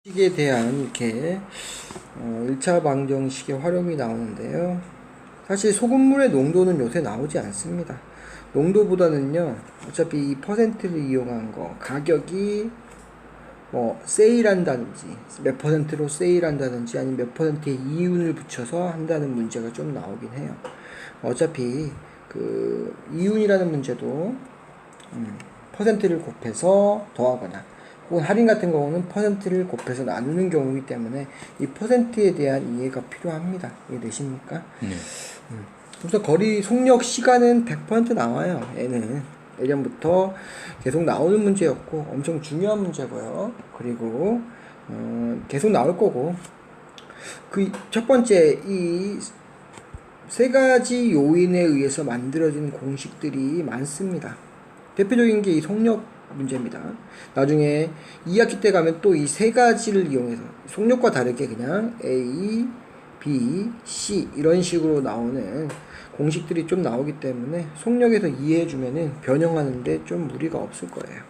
식에 대한 이렇게 1차 방정식의 활용이 나오는데요. 사실 소금물의 농도는 요새 나오지 않습니다. 농도보다는요, 어차피 이 퍼센트를 이용한 거, 가격이 뭐 세일한다든지 몇 퍼센트로 세일한다든지 아니면 몇 퍼센트의 이윤을 붙여서 한다는 문제가 좀 나오긴 해요. 어차피 그 이윤이라는 문제도 퍼센트를 곱해서 더하거나 혹은 할인 같은 경우는 퍼센트를 곱해서 나누는 경우이기 때문에 이 퍼센트에 대한 이해가 필요합니다. 이해되십니까? 네. 우선 거리 속력 시간은 100% 나와요. 얘는 예전부터 계속 나오는 문제였고 엄청 중요한 문제고요. 그리고 계속 나올 거고, 그 첫 번째 이 세 가지 요인에 의해서 만들어진 공식들이 많습니다. 대표적인 게 이 속력 문제입니다. 나중에 2학기 때 가면 또 이 세 가지를 이용해서 속력과 다르게 그냥 A, B, C 이런 식으로 나오는 공식들이 좀 나오기 때문에 속력에서 이해해주면은 변형하는데 좀 무리가 없을 거예요.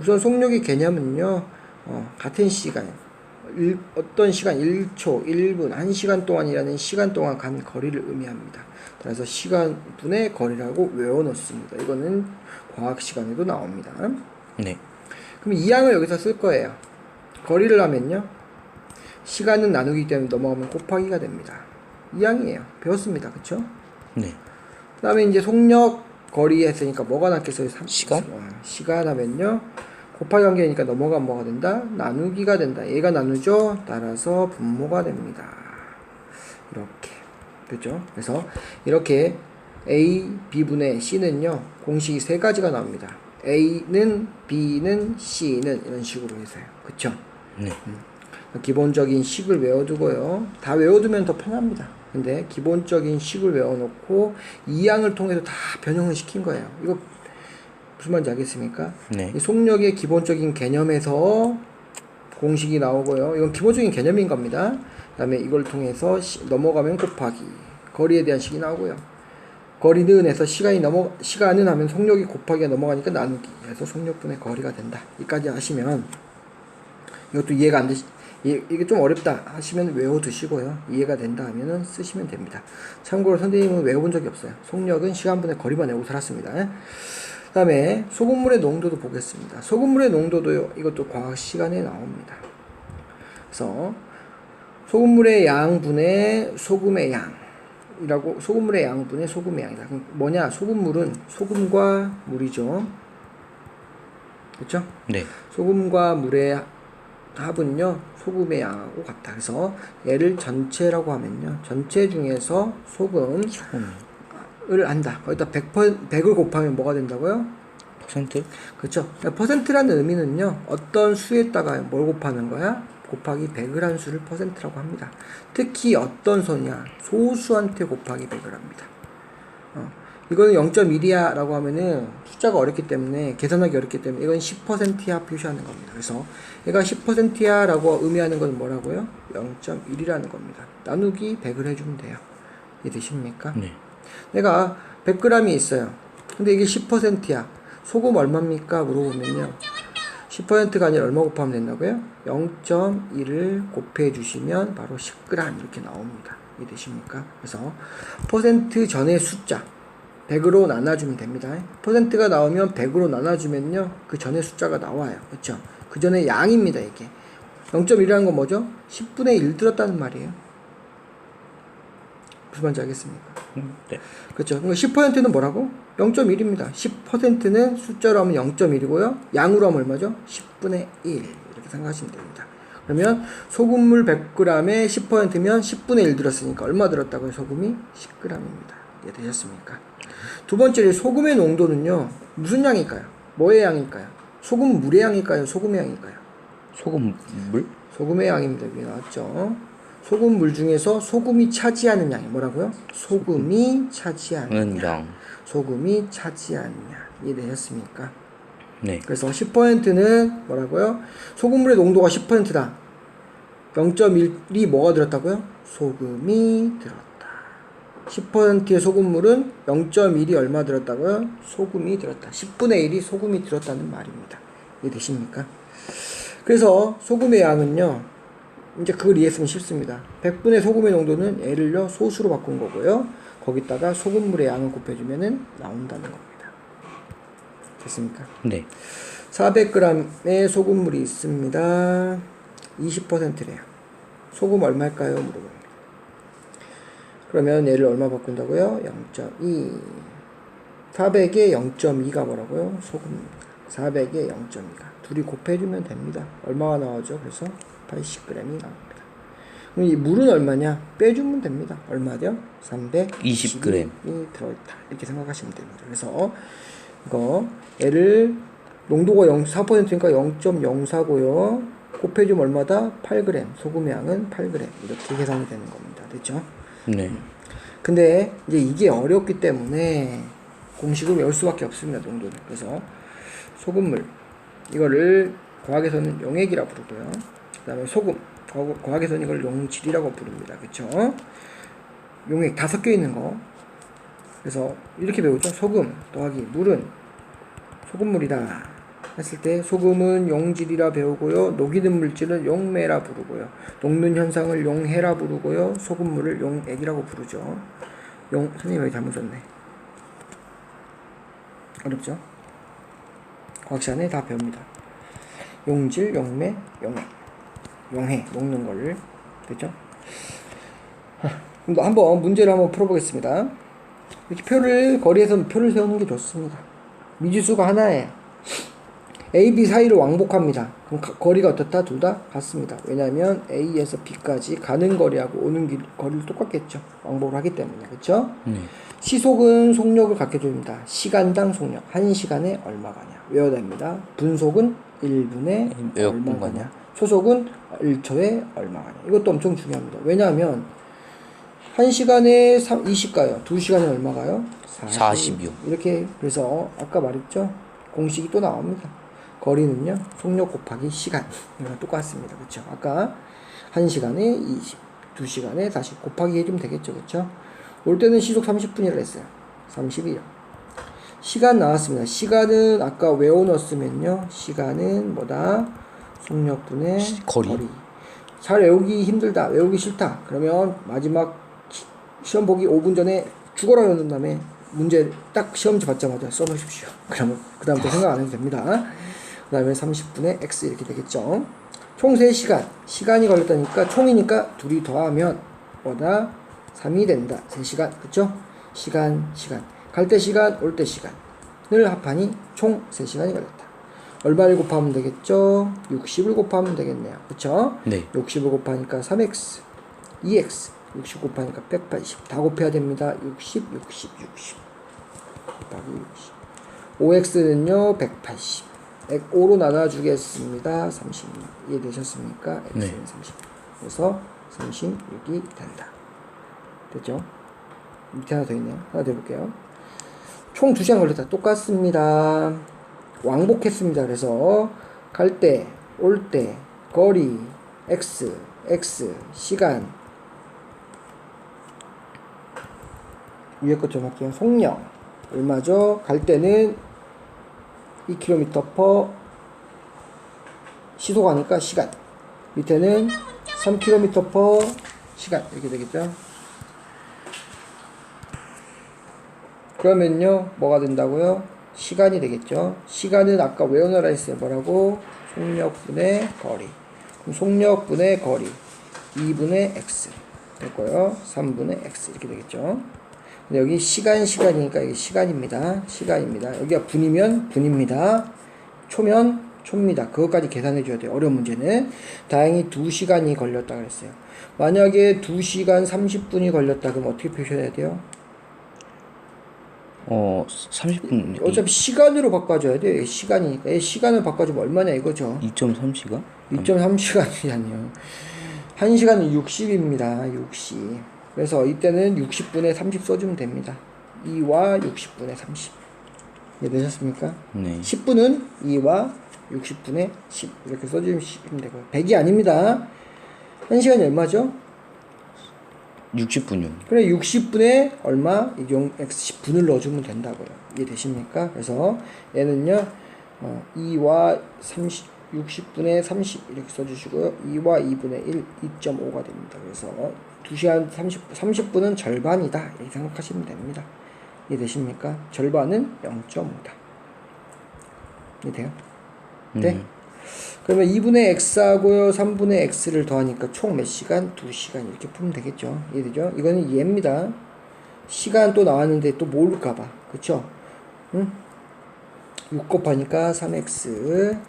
우선 속력의 개념은요, 같은 시간, 어떤 시간 1초, 1분, 1시간 동안이라는 시간 동안 간 거리를 의미합니다. 그래서 시간분의 거리라고 외워놓습니다. 이거는 과학 시간에도 나옵니다. 네. 그럼 이 양을 여기서 쓸 거예요. 거리를 하면요, 시간은 나누기 때문에 넘어가면 곱하기가 됩니다. 이 양이에요. 배웠습니다. 그쵸? 네. 그 다음에 이제 속력 거리 했으니까 뭐가 낫겠어요? 시간? 시간 하면요, 곱하기 관계니까 넘어가면 뭐가 된다? 나누기가 된다. 얘가 나누죠? 따라서 분모가 됩니다. 이렇게. 그죠? 그래서 이렇게 A, B분의 C는요, 공식이 세 가지가 나옵니다. A는, B는, C는 이런 식으로 해서요. 그쵸? 네. 기본적인 식을 외워두고요. 다 외워두면 더 편합니다. 근데 기본적인 식을 외워놓고 이 양을 통해서 다 변형을 시킨 거예요. 이거 무슨 말인지 알겠습니까? 네. 이 속력의 기본적인 개념에서 공식이 나오고요. 이건 기본적인 개념인 겁니다. 그 다음에 이걸 통해서 넘어가면 곱하기, 거리에 대한 식이 나오고요. 거리는 해서 시간은 하면 속력이 곱하기가 넘어가니까 나누기 해서 속력분의 거리가 된다. 여기까지 하시면, 이것도 이해가 안 되시, 이게 좀 어렵다 하시면 외워두시고요. 이해가 된다 하면은 쓰시면 됩니다. 참고로 선생님은 외워본 적이 없어요. 속력은 시간분의 거리만 외우고 살았습니다. 그 다음에 소금물의 농도도 보겠습니다. 소금물의 농도도요, 이것도 과학 시간에 나옵니다. 그래서 소금물의 양분의 소금의 양이라고, 소금물의 양분의 소금의 양이다. 그럼 뭐냐? 소금물은 소금과 물이죠. 그렇죠? 네. 소금과 물의 합은요, 소금의 양하고 같다. 그래서 얘를 전체라고 하면요, 전체 중에서 소금을 한다. 거기다 100을 곱하면 뭐가 된다고요? 퍼센트? 그렇죠. 퍼센트라는 의미는요, 어떤 수에다가 뭘 곱하는 거야? 곱하기 100을 한 수를 퍼센트라고 합니다. 특히 어떤 수냐? 소수한테 곱하기 100을 합니다. 이거는 0.1이야 라고 하면은 숫자가 어렵기 때문에, 계산하기 어렵기 때문에 이건 10%야 표시하는 겁니다. 그래서 얘가 10%야 라고 의미하는 건 뭐라고요? 0.1이라는 겁니다. 나누기 100을 해주면 돼요. 이해되십니까? 네. 내가 100g이 있어요. 근데 이게 10%야. 소금 얼마입니까? 물어보면요, 10%가 아니라 얼마 곱하면 된다고요? 0.1을 곱해 주시면 바로 10g 이렇게 나옵니다. 이해되십니까? 그래서 퍼센트 전의 숫자 100으로 나눠주면 됩니다. 퍼센트가 나오면 100으로 나눠주면요, 그 전의 숫자가 나와요. 그렇죠? 그 전에 양입니다. 이게 0.1이라는 건 뭐죠? 10분의 1 들었다는 말이에요. 무슨 말인지 알겠습니까? 네. 그렇죠. 그러니까 10%는 뭐라고? 0.1입니다. 10%는 숫자로 하면 0.1이고요. 양으로 하면 얼마죠? 10분의 1. 이렇게 생각하시면 됩니다. 그러면 소금물 100g에 10%면 10분의 1 들었으니까 얼마 들었다고요? 소금이 10g입니다. 이해되셨습니까? 두 번째, 소금의 농도는요, 무슨 양일까요? 뭐의 양일까요? 소금 물의 양일까요? 소금의 양일까요? 소금 물? 소금의 양입니다. 여기 나왔죠. 소금 물 중에서 소금이 차지하는 양이 뭐라고요? 소금이 차지하는 양. 소금이 차지하는 양. 이해되셨습니까? 네. 그래서 10%는 뭐라고요? 소금물의 농도가 10%다. 0.1이 뭐가 들었다고요? 소금이 들었다. 10%의 소금물은 0.1이 얼마 들었다고요? 소금이 들었다. 10분의 1이 소금이 들었다는 말입니다. 이해되십니까? 그래서 소금의 양은요, 이제 그걸 이해했으면 쉽습니다. 100분의 소금의 농도는 얘를요 소수로 바꾼 거고요. 거기다가 소금물의 양을 곱해주면은 나온다는 겁니다. 됐습니까? 네. 400g의 소금물이 있습니다. 20%래요. 소금 얼마일까요? 물어봅니다. 그러면 얘를 얼마 바꾼다고요? 0.2. 400에 0.2가 뭐라고요? 소금입니다. 400에 0.2가. 둘이 곱해주면 됩니다. 얼마가 나오죠? 그래서 80g이 나옵니다. 그럼 이 물은 얼마냐? 빼주면 됩니다. 얼마죠? 320g 이 들어있다. 이렇게 생각하시면 됩니다. 그래서 이거 얘를 농도가 4%니까 0.04고요. 곱해주면 얼마다? 8g. 소금의 양은 8g. 이렇게 계산이 되는 겁니다. 됐죠? 네. 근데 이제 이게 어렵기 때문에 공식을 외울 수밖에 없습니다. 농도는. 그래서 소금물 이거를 과학에서는 용액이라 부르고요. 그 다음에 소금 과학에서는 이걸 용질이라고 부릅니다. 그쵸? 용액 다 섞여 있는 거. 그래서 이렇게 배우죠. 소금 더하기 물은 소금물이다 했을 때 소금은 용질이라 배우고요. 녹이는 물질은 용매라 부르고요. 녹는 현상을 용해라 부르고요. 소금물을 용액이라고 부르죠. 선생님 여기 잘못 썼네. 어렵죠? 과학 시간에 다 배웁니다. 용질, 용매, 용액. 용해, 녹는 거를. 됐죠? 그럼 한번 문제를 한번 풀어보겠습니다. 이렇게 거리에서 표를 세우는 게 좋습니다. 미지수가 하나에 A, B 사이를 왕복합니다. 그럼 거리가 어떻다? 둘 다 같습니다. 왜냐하면 A에서 B까지 가는 거리하고 오는 거리를 똑같겠죠. 왕복을 하기 때문에. 그렇죠? 시속은 속력을 갖게 줍니다. 시간당 속력. 1시간에 얼마가냐. 외워야 됩니다. 분속은 1분에 얼마가냐. 초속은 1초에 얼마가냐. 이것도 엄청 중요합니다. 왜냐하면 1시간에 20가요. 2시간에 얼마가요? 40요. 이렇게. 그래서 아까 말했죠. 공식이 또 나옵니다. 거리는요 속력 곱하기 시간 이거랑 똑같습니다. 그쵸? 아까 1시간에 20, 2시간에 다시 곱하기 해주면 되겠죠. 그쵸? 올 때는 시속 30분이라 했어요. 30이요. 시간 나왔습니다. 시간은 아까 외워놨으면요 시간은 뭐다? 속력분의 거리. 잘 외우기 힘들다, 외우기 싫다 그러면 마지막 시험 보기 5분 전에 죽어라 외운 다음에 문제 딱 시험지 받자마자 써놓으십시오. 그러면 그 다음부터 생각 안 해도 됩니다. 그 다음에 30분의 x 이렇게 되겠죠. 총 3시간. 시간이 걸렸다니까 총이니까 둘이 더하면 뭐다? 3이 된다. 3시간. 그쵸? 시간. 갈 때 시간, 올 때 시간을 합하니 총 3시간이 걸렸다. 얼마를 곱하면 되겠죠? 60을 곱하면 되겠네요. 그쵸? 네. 60을 곱하니까 3x, 2x, 60 곱하니까 180. 다 곱해야 됩니다. 60 곱하기 60. 5x는요, 180. 5로 나눠주겠습니다. 36. 이해되셨습니까? x는 네. 30. 그래서 36이 된다. 됐죠? 밑에 하나 더 있네요. 하나 더 해볼게요. 총 2시간 걸렸다. 똑같습니다. 왕복했습니다. 그래서 갈 때, 올 때, 거리, x, 시간. 위에 것 좀 할게요. 속력. 얼마죠? 갈 때는 2km/, 시속하니까 시간. 밑에는 3km/, 시간. 이렇게 되겠죠? 그러면요, 뭐가 된다고요? 시간이 되겠죠? 시간은 아까 외워놔라 했어요. 뭐라고? 속력분의 거리. 그럼 속력분의 거리. 2분의 x. 됐고요. 3분의 x. 이렇게 되겠죠? 근데 여기 시간이니까 여기 시간입니다. 여기가 분이면 분입니다. 초면 초입니다. 그것까지 계산해 줘야 돼요. 어려운 문제는. 다행히 2시간이 걸렸다 그랬어요. 만약에 2시간 30분이 걸렸다 그럼 어떻게 표시해야 돼요? 30분. 어차피 시간으로 바꿔줘야 돼요. 시간이니까. 시간을 바꿔주면 얼마냐 이거죠. 2.3시간? 2.3시간이 아니에요. 1시간은 60입니다. 60. 그래서 이때는 60분의 30 써주면 됩니다. 2와 60분의 30. 이해되셨습니까? 네. 10분은 2와 60분의 10. 이렇게 써주면 되고요. 100이 아닙니다. 1시간이 얼마죠? 60분이요. 그래 60분에 얼마? x 10분을 넣어주면 된다고요. 이해되십니까? 그래서 얘는요 2와 30 60분의 30 이렇게 써주시고요. 2와 2분의 1, 2.5가 됩니다. 그래서 2시간 30분은 절반이다 이렇게 생각하시면 됩니다. 이해되십니까? 절반은 0.5다. 이해돼요? 네? 그러면 2분의 x하고요 3분의 x를 더하니까 총 몇 시간? 2시간 이렇게 풀면 되겠죠. 이해되죠? 이거는 이해입니다. 시간 또 나왔는데 또 모를까봐 그쵸? 응? 6 곱하니까 3x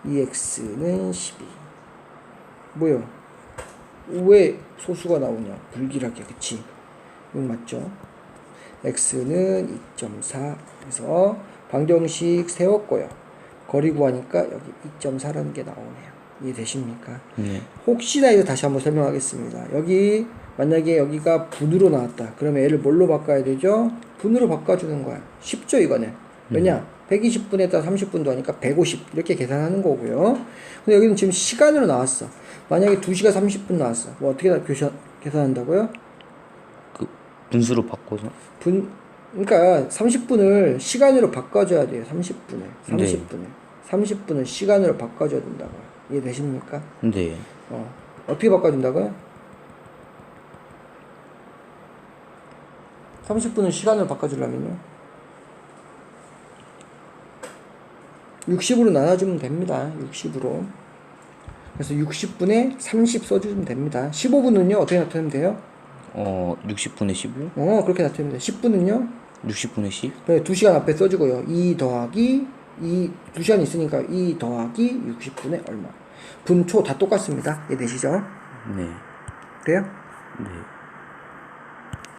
2x는 12 뭐요? 왜 소수가 나오냐? 불길하게 그치? 이거 맞죠? x는 2.4 그래서 방정식 세웠고요. 거리 구하니까 여기 2.4라는 게 나오네요. 이해되십니까? 네. 혹시나 이거 다시 한번 설명하겠습니다. 여기 만약에 여기가 분으로 나왔다. 그러면 얘를 뭘로 바꿔야 되죠? 분으로 바꿔주는 거야. 쉽죠 이거는. 왜냐? 120분에다 30분 더하니까 150 이렇게 계산하는 거고요. 근데 여기는 지금 시간으로 나왔어. 만약에 2시간 30분 나왔어. 뭐 어떻게 계산한다고요? 그 분수로 바꿔서. 그러니까 30분을 시간으로 바꿔줘야 돼요. 30분을. 네. 30분을 시간으로 바꿔줘야 된다고요. 이해되십니까? 네. 어떻게 바꿔준다고요? 30분을 시간으로 바꿔주려면요. 60으로 나눠주면 됩니다. 60으로. 그래서 60분에 30 써주면 됩니다. 15분은요, 어떻게 나타내면 돼요? 60분의 15? 그렇게 나타내면 돼요. 10분은요? 60분의 10? 그래, 2시간 앞에 써주고요. 2 더하기, 2시간 있으니까 2 더하기 60분의 얼마. 분, 초 다 똑같습니다. 이해되시죠? 네. 그래요? 네.